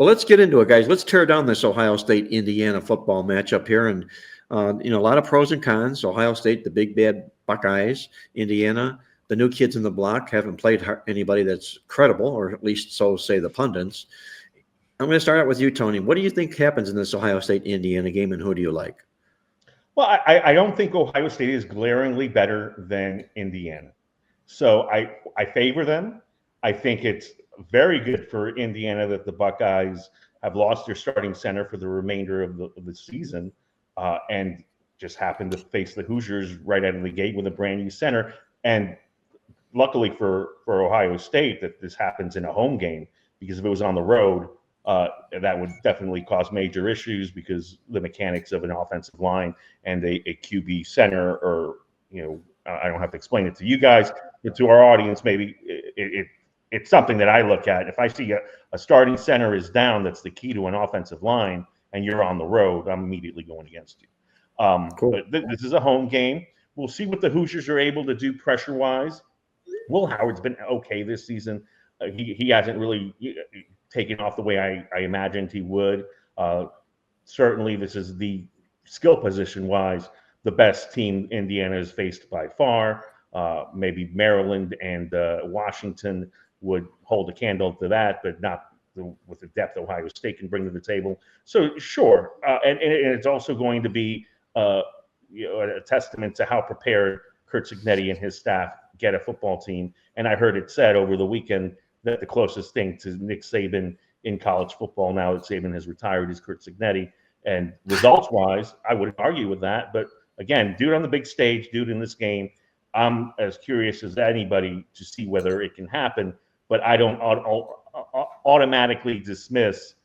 Well, let's get into it, guys. Let's tear down this Ohio State-Indiana football matchup here. And, a lot of pros and cons. Ohio State, the big bad Buckeyes. Indiana, the new kids in the block, haven't played anybody that's credible, or at least so say the pundits. I'm going to start out with you, Tony. What do you think happens in this Ohio State-Indiana game, and who do you like? Well, I don't think Ohio State is glaringly better than Indiana. So I favor them. I think it's very good for Indiana that the Buckeyes have lost their starting center for the remainder of the season and just happened to face the Hoosiers right out of the gate with a brand new center. And luckily for Ohio State that this happens in a home game, because if it was on the road, that would definitely cause major issues because the mechanics of an offensive line and a QB center, or I don't have to explain it to you guys, but to our audience, maybe it's something that I look at. If I see a starting center is down, that's the key to an offensive line, and you're on the road, I'm immediately going against you. Cool. But this is a home game. We'll see what the Hoosiers are able to do pressure-wise. Will Howard's been okay this season. He hasn't really taken off the way I imagined he would. Certainly, this is the skill position-wise the best team Indiana has faced by far. Maybe Maryland and Washington would hold a candle to that, but not with the depth Ohio State can bring to the table. So sure, and it's also going to be a testament to how prepared Kurt Cignetti and his staff get a football team. And I heard it said over the weekend that the closest thing to Nick Saban in college football now that Saban has retired is Kurt Cignetti. And results-wise, I would argue with that. But again, do it on the big stage, do it in this game. I'm as curious as anybody to see whether it can happen, but I don't automatically dismiss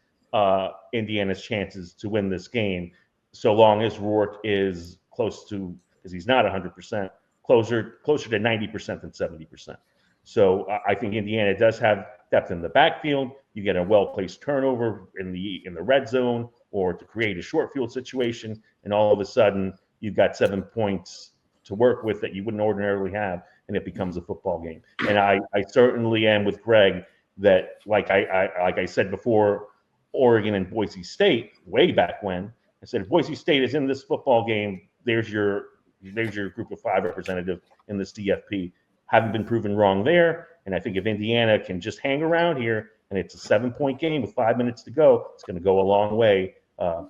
Indiana's chances to win this game, so long as Rourke is close to, because he's not 100%, closer to 90% than 70%. So I think Indiana does have depth in the backfield. You get a well-placed turnover in the red zone or to create a short field situation, and all of a sudden you've got 7 points to work with that you wouldn't ordinarily have, and it becomes a football game. And I certainly am with Greg that, like I said before, Oregon and Boise State way back when, I said if Boise State is in this football game, there's your group of 5 representative in the CFP. Haven't been proven wrong there, and I think if Indiana can just hang around here and it's a 7-point game with 5 minutes to go, it's going to go a long way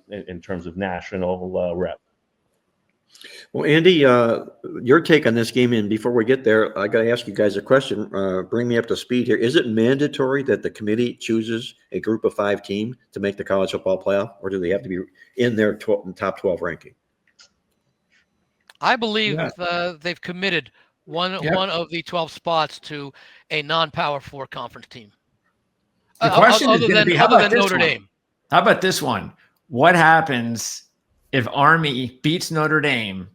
in terms of national rep. Well, Andy, your take on this game, and before we get there, I got to ask you guys a question. Bring me up to speed here. Is it mandatory that the committee chooses a group of 5 team to make the college football playoff, or do they have to be in their top 12 ranking? I believe they've committed one of the 12 spots to a non-Power 4 conference team. The question is other going to than be, how about Notre Dame? How about this one? What happens if Army beats Notre Dame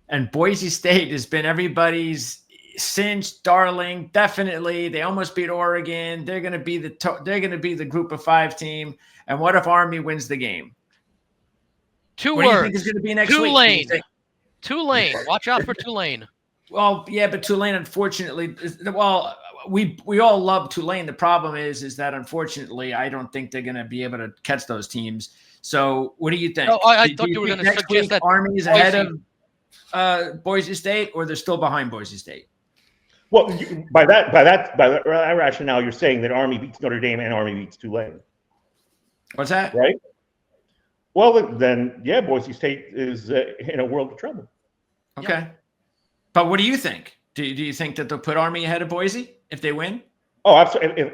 and Boise State has been everybody's cinch darling? Definitely, they almost beat Oregon. They're going to be the group of 5 team. And what if Army wins the game? Two what words. Do you think is going to be next Tulane. week? Tulane. Watch out for Tulane. Well, yeah, but Tulane, unfortunately, we all love Tulane. The problem is that unfortunately, I don't think they're going to be able to catch those teams. So, what do you think? No, I thought you were going to suggest that Army is ahead of Boise State, or they're still behind Boise State. Well, by that rationale, you're saying that Army beats Notre Dame and Army beats Tulane. What's that? Right. Well, then, yeah, Boise State is in a world of trouble. Okay. Yeah. But what do you think? Do you think that they'll put Army ahead of Boise if they win? Oh, absolutely.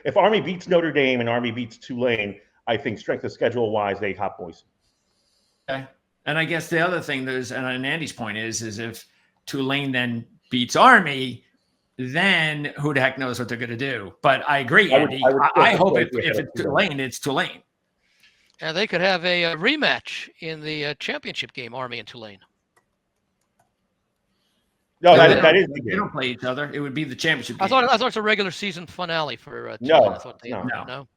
If Army beats Notre Dame and Army beats Tulane, I think strength of schedule wise, they hop Boise. Okay. And I guess the other thing and Andy's point is if Tulane then beats Army, then who the heck knows what they're going to do? But I agree, Andy. I hope if it's Tulane, it's Tulane. And they could have a rematch in the championship game, Army and Tulane. No, that is the game. They don't play each other. It would be the championship game. I thought it's a regular season finale for Tulane. No. I thought no.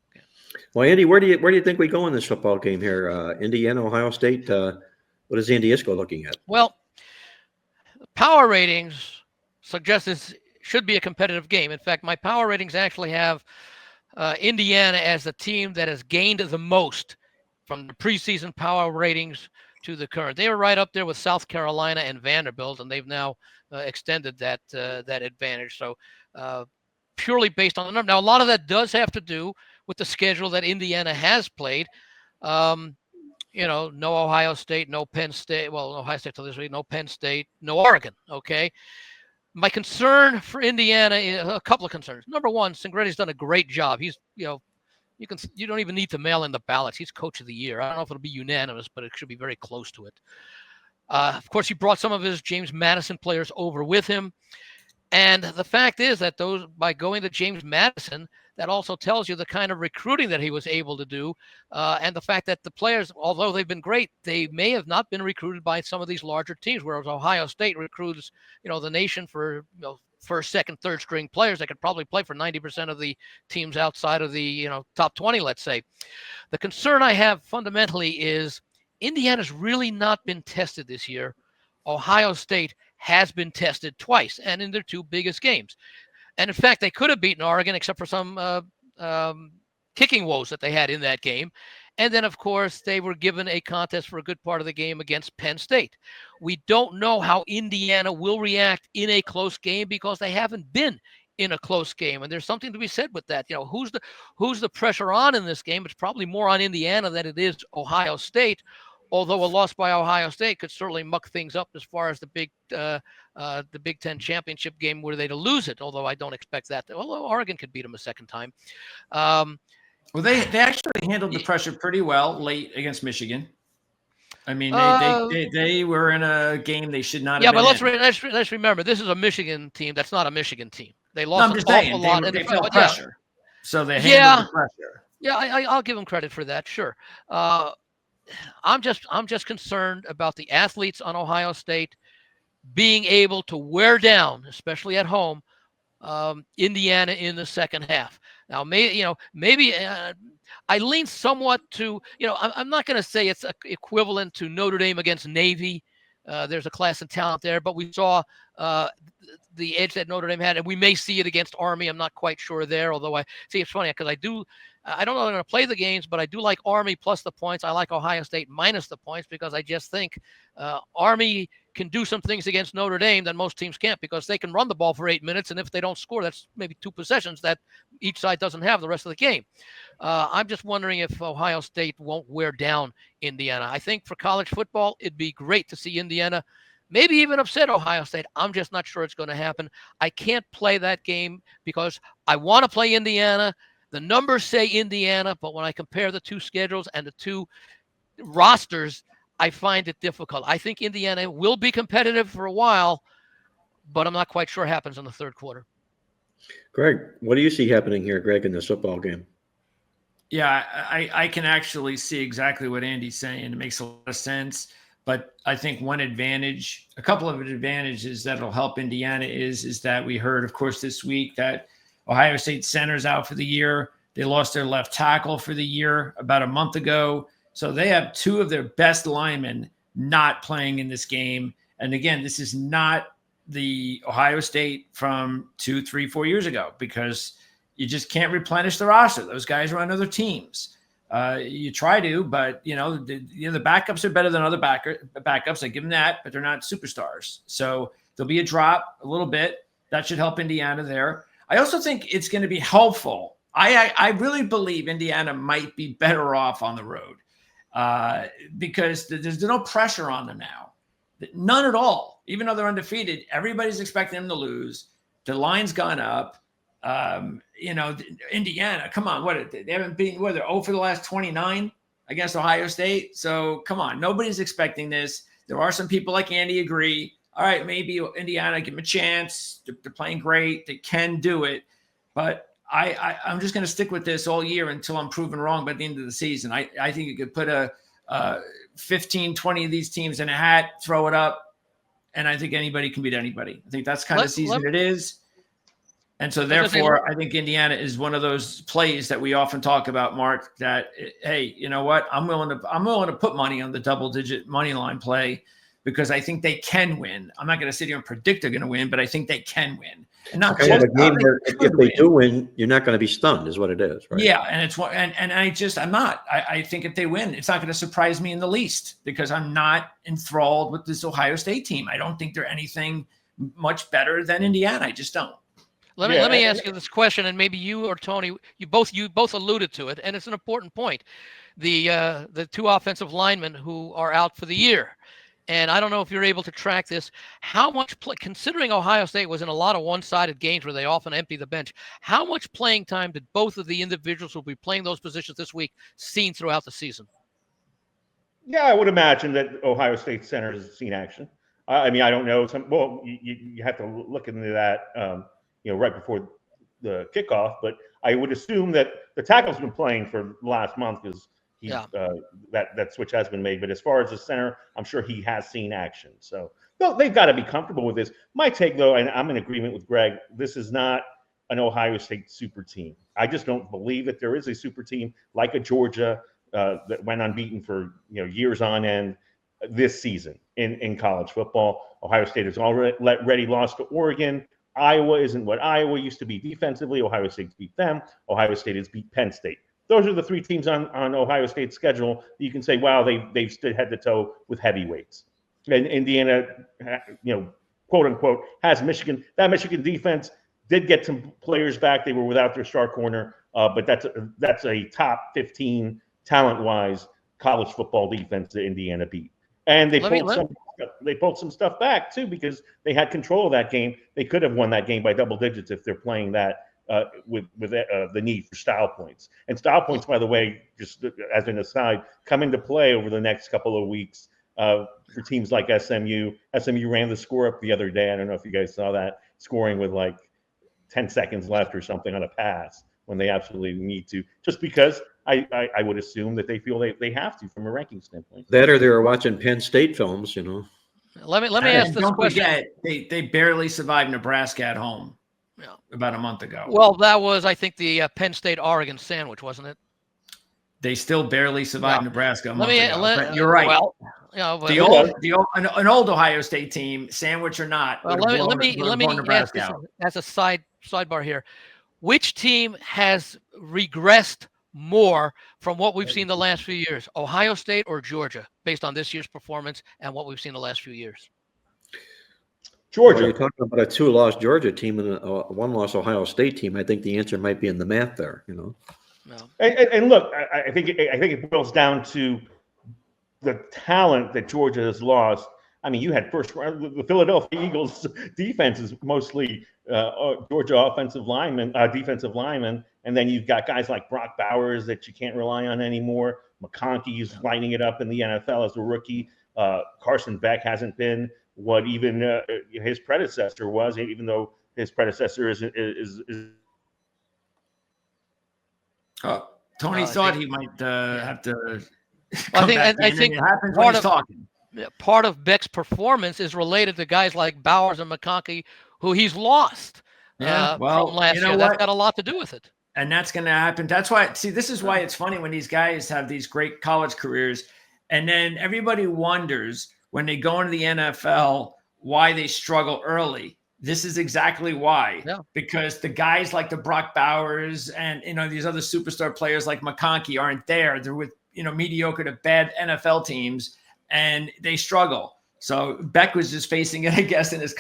Okay. Well, Andy, where do you think we go in this football game here? Indiana, Ohio State. What is Andy Isco looking at? Well, power ratings suggest this should be a competitive game. In fact, my power ratings actually have Indiana as the team that has gained the most from the preseason power ratings to the current. They were right up there with South Carolina and Vanderbilt, and they've now extended that advantage. So purely based on the number. Now, a lot of that does have to do with the schedule that Indiana has played. No Ohio State, no Penn State. Well, Ohio State till this week, no Penn State, no Oregon. Okay. My concern for Indiana is a couple of concerns. Number one, Singretti's done a great job. He's, you don't even need to mail in the ballots. He's coach of the year. I don't know if it'll be unanimous, but it should be very close to it. Of course, he brought some of his James Madison players over with him. And the fact is that by going to James Madison, that also tells you the kind of recruiting that he was able to do. And the fact that the players, although they've been great, they may have not been recruited by some of these larger teams, whereas Ohio State recruits, the nation for, first, second, third string players that could probably play for 90% of the teams outside of the, top 20, let's say. The concern I have fundamentally is Indiana's really not been tested this year. Ohio State has been tested twice and in their two biggest games. And in fact, they could have beaten Oregon except for some kicking woes that they had in that game. And then, of course, they were given a contest for a good part of the game against Penn State. We don't know how Indiana will react in a close game because they haven't been in a close game. And there's something to be said with that. Who's the pressure on in this game? It's probably more on Indiana than it is Ohio State. Although a loss by Ohio State could certainly muck things up as far as the Big Ten championship game were they to lose it. Although I don't expect that. Although Oregon could beat them a second time. Well, they actually handled the pressure pretty well late against Michigan. I mean, they were in a game they should not have been in. Let's remember, this is a Michigan team that's not a Michigan team. They lost an awful lot. They felt pressure. So they handled the pressure. Yeah, I'll give them credit for that, sure. I'm just concerned about the athletes on Ohio State being able to wear down, especially at home, Indiana in the second half. Now, maybe I lean somewhat to, I'm not going to say it's equivalent to Notre Dame against Navy. There's a class and talent there, but we saw the edge that Notre Dame had, and we may see it against Army. I'm not quite sure there, although it's funny because I don't know if I'm going to play the games, but I do like Army plus the points. I like Ohio State minus the points because I just think Army can do some things against Notre Dame that most teams can't because they can run the ball for 8 minutes, and if they don't score, that's maybe 2 possessions that each side doesn't have the rest of the game. I'm just wondering if Ohio State won't wear down Indiana. I think for college football, it'd be great to see Indiana maybe even upset Ohio State. I'm just not sure it's going to happen. I can't play that game because I want to play Indiana. The numbers say Indiana, but when I compare the two schedules and the two rosters, I find it difficult. I think Indiana will be competitive for a while, but I'm not quite sure what happens in the third quarter. Greg, what do you see happening here, Greg, in this football game? Yeah, I can actually see exactly what Andy's saying. It makes a lot of sense. But I think a couple of advantages that'll help Indiana is that we heard, of course, this week that Ohio State center's out for the year. They lost their left tackle for the year about a month ago. So they have two of their best linemen not playing in this game. And again, this is not the Ohio State from 2, 3, 4 years ago because you just can't replenish the roster. Those guys are on other teams. You try to, but the backups are better than other backups. I give them that, but they're not superstars. So there'll be a drop a little bit. That should help Indiana there. I also think it's going to be helpful. I really believe Indiana might be better off on the road because there's no pressure on them now. None at all. Even though they're undefeated, everybody's expecting them to lose. The line's gone up. Indiana, come on, they haven't been, they're 0 for the last 29 against Ohio State. So come on, nobody's expecting this. There are some people like Andy agree. All right, maybe Indiana, give them a chance. They're playing great. They can do it. But I'm just going to stick with this all year until I'm proven wrong by the end of the season. I think you could put 15, 20 of these teams in a hat, throw it up, and I think anybody can beat anybody. I think that's kind of the season it is. And so therefore, I think Indiana is one of those plays that we often talk about, Mark, that, hey, you know what? I'm willing to put money on the double-digit money line play because I think they can win. I'm not going to sit here and predict they're going to win, but I think they can win. And not Kind of just a game where they if could they win. do win, you're not going to be stunned, is what it is, right? Yeah, and it's what, and I'm not. I think if they win, it's not going to surprise me in the least because I'm not enthralled with this Ohio State team. I don't think they're anything much better than Indiana. I just don't. Let me ask you this question, and maybe you or Tony, you both alluded to it, and it's an important point. The two offensive linemen who are out for the year, and I don't know if you're able to track this. How much considering Ohio State was in a lot of one-sided games where they often empty the bench, how much playing time did both of the individuals who will be playing those positions this week seen throughout the season? Yeah, I would imagine that Ohio State center has seen action. I mean, I don't know. You have to look into that, right before the kickoff. But I would assume that the tackle's been playing for the last month because that switch has been made. But as far as the center, I'm sure he has seen action. So they've got to be comfortable with this. My take, though, and I'm in agreement with Greg, this is not an Ohio State super team. I just don't believe that there is a super team like a Georgia that went unbeaten for years on end this season in college football. Ohio State has already lost to Oregon. Iowa isn't what Iowa used to be defensively. Ohio State's beat them. Ohio State has beat Penn State. Those are the three teams on Ohio State's schedule. You can say, wow, they've stood head to toe with heavyweights. And Indiana, quote unquote, has Michigan. That Michigan defense did get some players back. They were without their star corner, but that's a top 15 talent-wise college football defense that Indiana beat. And they pulled some stuff back too because they had control of that game. They could have won that game by double digits if they're playing that with the need for style points. And style points, by the way, just as an aside, come into play over the next couple of weeks for teams like SMU. SMU ran the score up the other day. I don't know if you guys saw that, scoring with like 10 seconds left or something on a pass when they absolutely need to, just because I would assume that they feel they have to from a ranking standpoint. That or they were watching Penn State films, Let me ask this question. Don't forget, they barely survived Nebraska at home about a month ago. Well, that was, I think, the Penn State-Oregon sandwich, wasn't it? They still barely survived Nebraska a month ago. But you're right. Well, an old Ohio State team, sandwich or not. Well, let me ask this as a sidebar here. Which team has regressed more from what we've seen the last few years, Ohio State or Georgia, based on this year's performance and what we've seen the last few years? Georgia. Well, you're talking about a 2-loss Georgia team and a 1-loss Ohio State team. I think the answer might be in the math there. No. And look, I think it boils down to the talent that Georgia has lost. I mean, you had the Philadelphia Eagles defense is mostly Georgia defensive linemen, and then you've got guys like Brock Bowers that you can't rely on anymore. McConkey is lighting it up in the NFL as a rookie. Carson Beck hasn't been what even his predecessor was, even though his predecessor is Tony thought he might have to. I think part of Beck's performance is related to guys like Bowers and McConkey, who he's lost from last year. That's got a lot to do with it. And that's going to happen. That's why, this is why it's funny when these guys have these great college careers, and then everybody wonders when they go into the NFL why they struggle early. This is exactly why. Yeah. Because the guys like the Brock Bowers and these other superstar players like McConkey aren't there. They're with mediocre to bad NFL teams, and they struggle. So Beck was just facing it, I guess, in his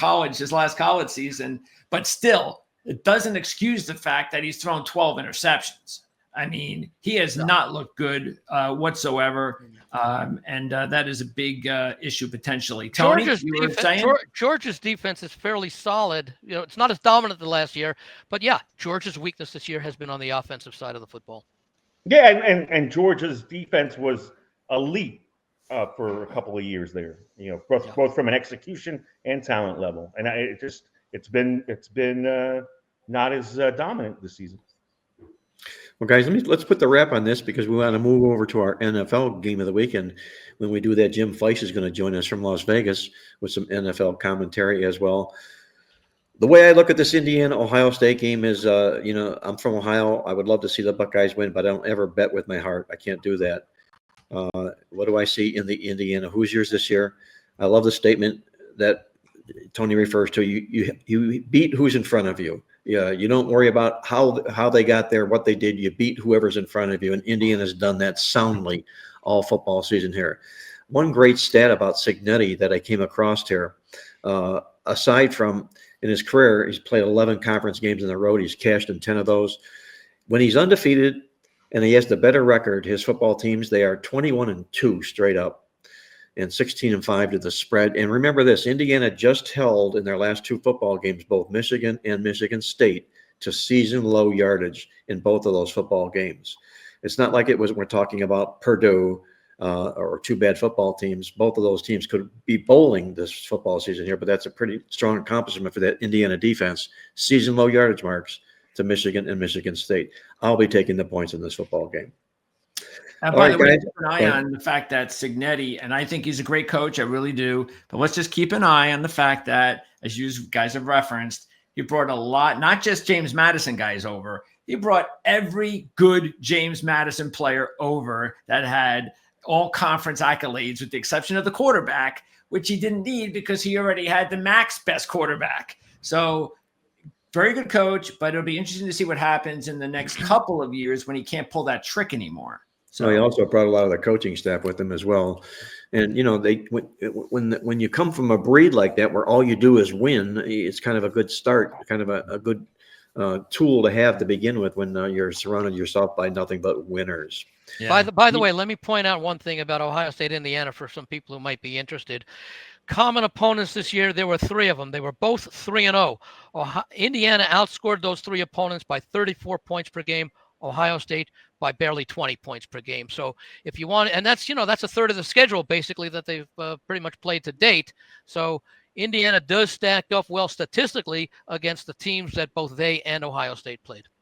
last college season. But still, it doesn't excuse the fact that he's thrown 12 interceptions. I mean, he has not looked good whatsoever. And that is a big issue potentially. Tony, Georgia's defense is fairly solid. It's not as dominant the last year, but Georgia's weakness this year has been on the offensive side of the football. Yeah, and Georgia's defense was elite for a couple of years there. Both from an execution and talent level, and it's been not as dominant this season. Well, guys, let's put the wrap on this because we want to move over to our NFL game of the weekend. When we do that, Jim Fleisch is going to join us from Las Vegas with some NFL commentary as well. The way I look at this Indiana-Ohio State game is, I'm from Ohio. I would love to see the Buckeyes win, but I don't ever bet with my heart. I can't do that. What do I see in the Indiana Hoosiers this year? I love the statement that Tony refers to, you beat who's in front of you. Yeah, you don't worry about how they got there, what they did. You beat whoever's in front of you, and Indiana's done that soundly all football season here. One great stat about Cignetti that I came across here, aside from in his career, he's played 11 conference games on the road. He's cashed in 10 of those. When he's undefeated and he has the better record, his football teams, they are 21-2 straight up and 16-5 to the spread. And remember this, Indiana just held in their last 2 football games, both Michigan and Michigan State, to season low yardage in both of those football games. It's not like we're talking about Purdue or 2 bad football teams. Both of those teams could be bowling this football season here, but that's a pretty strong accomplishment for that Indiana defense. Season low yardage marks to Michigan and Michigan State. I'll be taking the points in this football game. And by the way, keep an eye on the fact that Cignetti, and I think he's a great coach, I really do. But let's just keep an eye on the fact that, as you guys have referenced, he brought a lot, not just James Madison guys over. He brought every good James Madison player over that had all conference accolades, with the exception of the quarterback, which he didn't need because he already had the Mac's best quarterback. So very good coach, but it'll be interesting to see what happens in the next couple of years when he can't pull that trick anymore. So he also brought a lot of the coaching staff with him as well. And, when you come from a breed like that, where all you do is win, it's kind of a good start, kind of a good tool to have to begin with when you're surrounded yourself by nothing but winners. Yeah. By the way, let me point out one thing about Ohio State, Indiana, for some people who might be interested. Common opponents this year, there were 3 of them. They were both 3-0. Indiana outscored those 3 opponents by 34 points per game. Ohio State by barely 20 points per game. So if you want, and that's a third of the schedule basically that they've pretty much played to date. So Indiana does stack up well statistically against the teams that both they and Ohio State played.